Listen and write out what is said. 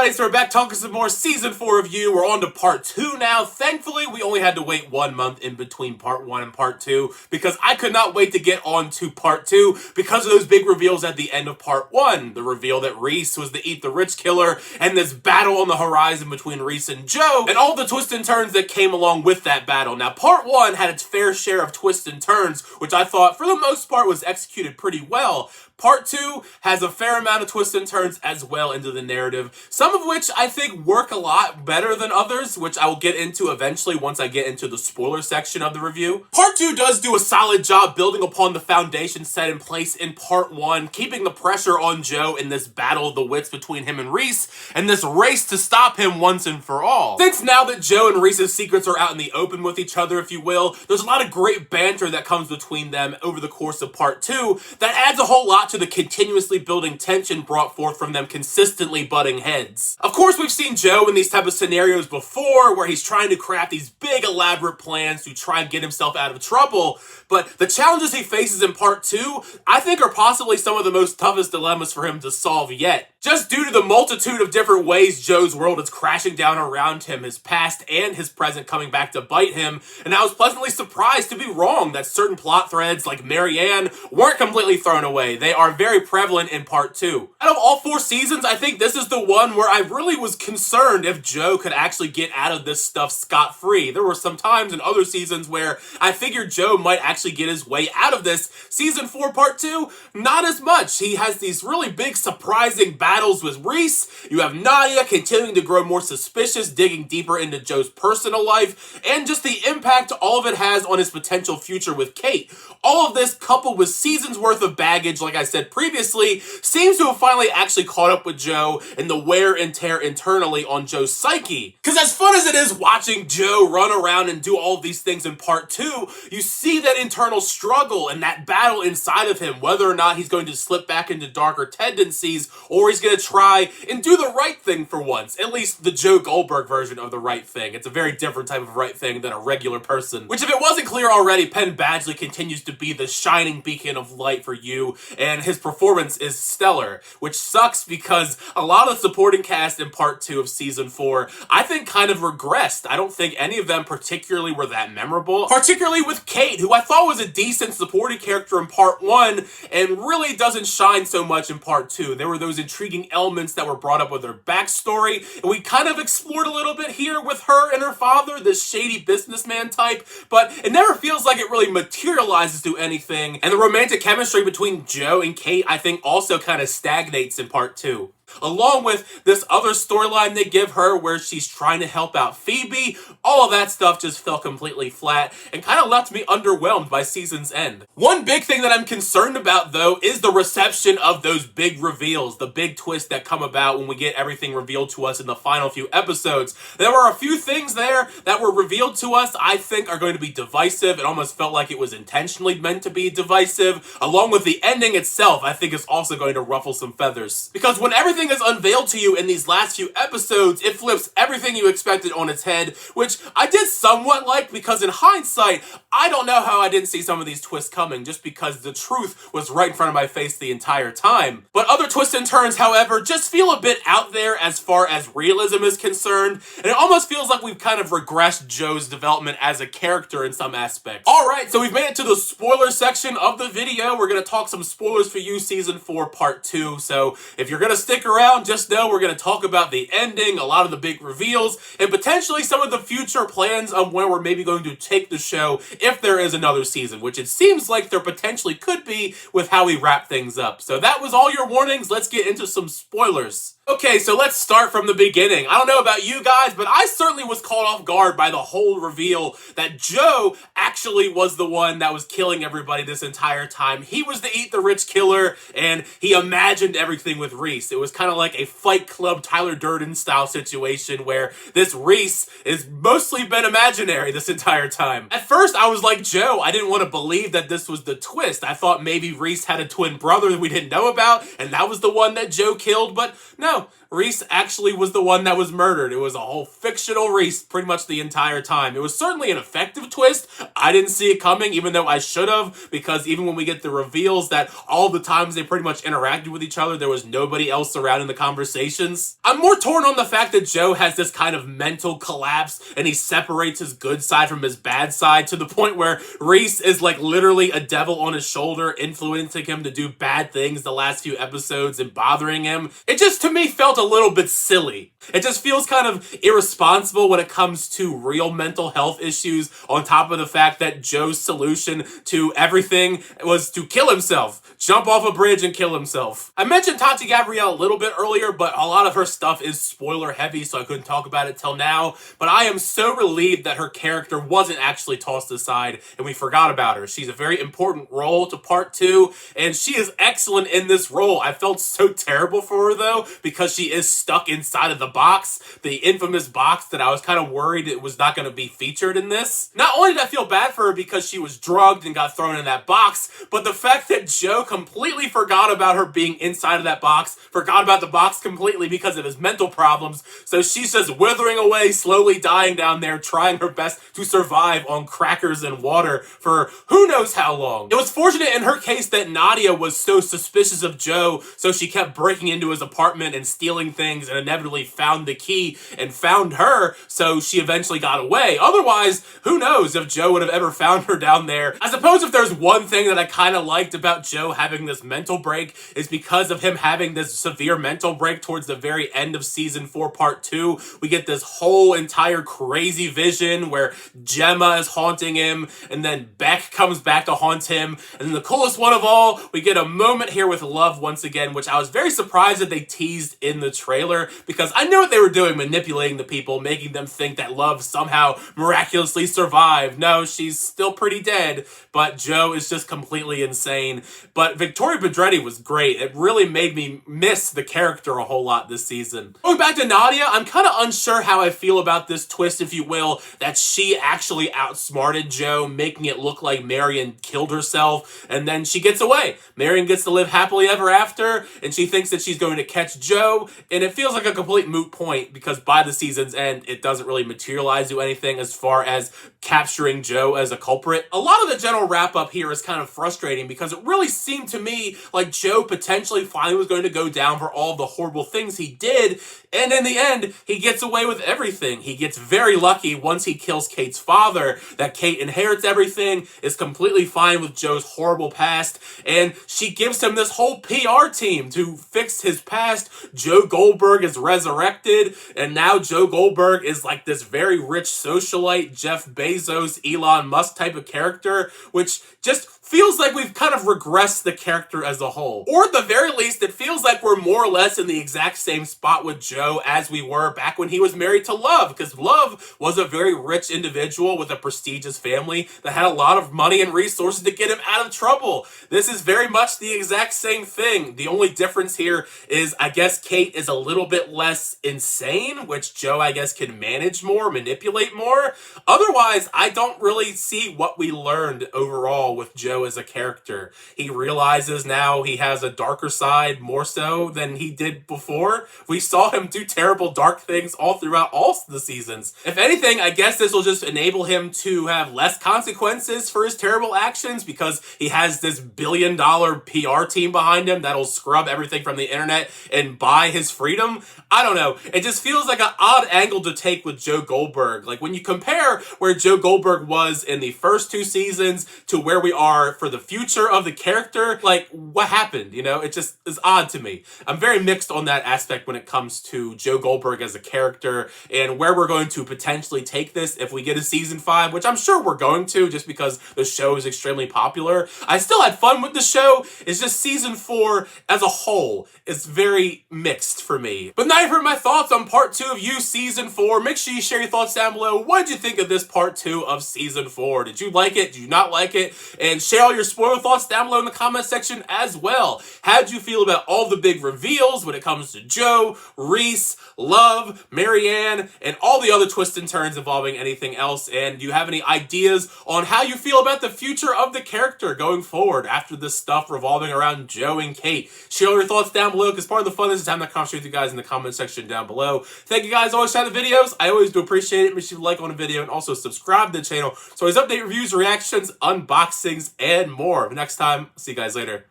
Alright, so we're back talking some more Season 4 review. We're on to Part 2 now. Thankfully, we only had to wait 1 month in between Part 1 and Part 2 because I could not wait to get on to Part 2 because of those big reveals at the end of Part 1. The reveal that Reese was the Eat the Rich killer and this battle on the horizon between Reese and Joe and all the twists and turns that came along with that battle. Now, Part 1 had its fair share of twists and turns, which I thought, for the most part, was executed pretty well. Part 2 has a fair amount of twists and turns as well into the narrative, some of which I think work a lot better than others, which I will get into eventually once I get into the spoiler section of the review. Part 2 does do a solid job building upon the foundation set in place in Part 1, keeping the pressure on Joe in this battle of the wits between him and Reese, and this race to stop him once and for all. Since now that Joe and Reese's secrets are out in the open with each other, if you will, there's a lot of great banter that comes between them over the course of Part 2 that adds a whole lot to the continuously building tension brought forth from them consistently butting heads. Of course, we've seen Joe in these type of scenarios before where he's trying to craft these big elaborate plans to try and get himself out of trouble, but the challenges he faces in Part 2 I think are possibly some of the most toughest dilemmas for him to solve yet. Just due to the multitude of different ways Joe's world is crashing down around him, his past and his present coming back to bite him, and I was pleasantly surprised to be wrong that certain plot threads like Marianne weren't completely thrown away. They are very prevalent in Part 2. Out of all 4 seasons, I think this is the one where I really was concerned if Joe could actually get out of this stuff scot-free. There were some times in other seasons where I figured Joe might actually get his way out of this. Season 4, Part 2, not as much. He has these really big, surprising battles with Reese. You have Nadia continuing to grow more suspicious, digging deeper into Joe's personal life, and just the impact all of it has on his potential future with Kate. All of this, coupled with seasons worth of baggage, like I said previously, seems to have finally actually caught up with Joe and the wear and tear internally on Joe's psyche. Because as fun as it is watching Joe run around and do all of these things in Part 2, you see that internal struggle and that battle inside of him, whether or not he's going to slip back into darker tendencies or he's going to try and do the right thing for once. At least the Joe Goldberg version of the right thing. It's a very different type of right thing than a regular person. Which, if it wasn't clear already, Penn Badgley continues to be the shining beacon of light for you, and his performance is stellar, which sucks because a lot of the supporting cast in Part 2 of Season 4, I think kind of regressed. I don't think any of them particularly were that memorable, particularly with Kate, who I thought was a decent supporting character in Part 1 and really doesn't shine so much in Part 2. There were those intriguing elements that were brought up with her backstory, and we kind of explored a little bit here with her and her father, this shady businessman type, but it never feels like it really materializes to anything, and the romantic chemistry between Joe and Kate, I think, also kind of stagnates in Part 2. Along with this other storyline they give her where she's trying to help out Phoebe, all of that stuff just fell completely flat and kind of left me underwhelmed by season's end. One big thing that I'm concerned about, though, is the reception of those big reveals, the big twists that come about when we get everything revealed to us in the final few episodes. There were a few things there that were revealed to us I think are going to be divisive. It almost felt like it was intentionally meant to be divisive. Along with the ending itself, I think is also going to ruffle some feathers. Because when everything is unveiled to you in these last few episodes, it flips everything you expected on its head, which I did somewhat like because in hindsight, I don't know how I didn't see some of these twists coming just because the truth was right in front of my face the entire time. But other twists and turns, however, just feel a bit out there as far as realism is concerned, and it almost feels like we've kind of regressed Joe's development as a character in some aspects. Alright, so we've made it to the spoiler section of the video. We're going to talk some spoilers for you, Season 4, Part 2, so if you're going to stick around, just know we're going to talk about the ending, a lot of the big reveals, and potentially some of the future plans on where we're maybe going to take the show if there is another season, which it seems like there potentially could be with how we wrap things up. So that was all your warnings. Let's get into some spoilers. Okay, so let's start from the beginning. I don't know about you guys, but I certainly was caught off guard by the whole reveal that Joe actually was the one that was killing everybody this entire time. He was the Eat the Rich killer, and he imagined everything with Reese. It was kind of like a Fight Club Tyler Durden style situation where this Reese has mostly been imaginary this entire time. At first, I was like Joe. I didn't want to believe that this was the twist. I thought maybe Reese had a twin brother that we didn't know about, and that was the one that Joe killed, but no. Reese actually was the one that was murdered. It was a whole fictional Reese pretty much the entire time. It was certainly an effective twist. I didn't see it coming, even though I should have, because even when we get the reveals that all the times they pretty much interacted with each other, there was nobody else around in the conversations. I'm more torn on the fact that Joe has this kind of mental collapse and he separates his good side from his bad side to the point where Reese is like literally a devil on his shoulder, influencing him to do bad things the last few episodes and bothering him. It just, to me, felt a little bit silly. It just feels kind of irresponsible when it comes to real mental health issues, on top of the fact that Joe's solution to everything was to kill himself. Jump off a bridge and kill himself. I mentioned Tati Gabrielle a little bit earlier, but a lot of her stuff is spoiler heavy, so I couldn't talk about it till now. But I am so relieved that her character wasn't actually tossed aside and we forgot about her. She's a very important role to part 2, and she is excellent in this role. I felt so terrible for her though, because she is stuck inside of the box, the infamous box that I was kind of worried it was not going to be featured in this. Not only did I feel bad for her because she was drugged and got thrown in that box, but the fact that Joe completely forgot about her being inside of that box, forgot about the box completely because of his mental problems, so she's just withering away, slowly dying down there, trying her best to survive on crackers and water for who knows how long. It was fortunate in her case that Nadia was so suspicious of Joe, so she kept breaking into his apartment and stealing things and inevitably found the key and found her, so she eventually got away. Otherwise, who knows if Joe would have ever found her down there. I suppose if there's one thing that I kind of liked about Joe having this mental break is because of him having this severe mental break towards the very end of season 4 part 2. We get this whole entire crazy vision where Gemma is haunting him and then Beck comes back to haunt him, and then the coolest one of all, we get a moment here with Love once again, which I was very surprised that they teased in the trailer because I knew what they were doing, manipulating the people, making them think that Love somehow miraculously survived. No, she's still pretty dead, but Joe is just completely insane. But Victoria Pedretti was great. It really made me miss the character a whole lot this season. Going back to Nadia, I'm kind of unsure how I feel about this twist, if you will, that she actually outsmarted Joe, making it look like Marion killed herself, and then she gets away. Marion gets to live happily ever after, and she thinks that she's going to catch Joe, and it feels like a complete moot point because by the season's end, it doesn't really materialize to anything as far as capturing Joe as a culprit. A lot of the general wrap-up here is kind of frustrating because it really seemed to me like Joe potentially finally was going to go down for all the horrible things he did, and in the end, he gets away with everything. He gets very lucky once he kills Kate's father, that Kate inherits everything, is completely fine with Joe's horrible past, and she gives him this whole PR team to fix his past. Joe Goldberg is resurrected, and now Joe Goldberg is like this very rich socialite, Jeff Bezos, Elon Musk type of character, which just feels like we've kind of regressed the character as a whole. Or at the very least, it feels like we're more or less in the exact same spot with Joe as we were back when he was married to Love, because Love was a very rich individual with a prestigious family that had a lot of money and resources to get him out of trouble. This is very much the exact same thing. The only difference here is, I guess, Kate is a little bit less insane, which Joe, I guess, can manage more, manipulate more. Otherwise, I don't really see what we learned overall with Joe as a character. He realizes now he has a darker side more so than he did before. We saw him do terrible dark things all throughout all the seasons. If anything, I guess this will just enable him to have less consequences for his terrible actions because he has this billion-dollar PR team behind him that'll scrub everything from the internet and buy his freedom. I don't know. It just feels like an odd angle to take with Joe Goldberg. Like when you compare where Joe Goldberg was in the first 2 seasons to where we are for the future of the character, like what happened? You know, it just is odd to me. I'm very mixed on that aspect when it comes to Joe Goldberg as a character and where we're going to potentially take this if we get a season 5, which I'm sure we're going to just because the show is extremely popular. I still had fun with the show. It's just season 4 as a whole is very mixed for me. But now you've heard my thoughts on part 2 of You season 4. Make sure you share your thoughts down below. What did you think of this part 2 of season 4? Did you like it? Did you not like it? And share Share all your spoiler thoughts down below in the comment section as well. How'd you feel about all the big reveals when it comes to Joe, Reese, Love, Marianne, and all the other twists and turns involving anything else? And do you have any ideas on how you feel about the future of the character going forward after this stuff revolving around Joe and Kate? Share all your thoughts down below, because part of the fun is having that conversation with you guys in the comment section down below. Thank you guys always for the videos. I always do appreciate it. Make sure you like on the video and also subscribe to the channel so I always update reviews, reactions, unboxings, and more. Next time, see you guys later.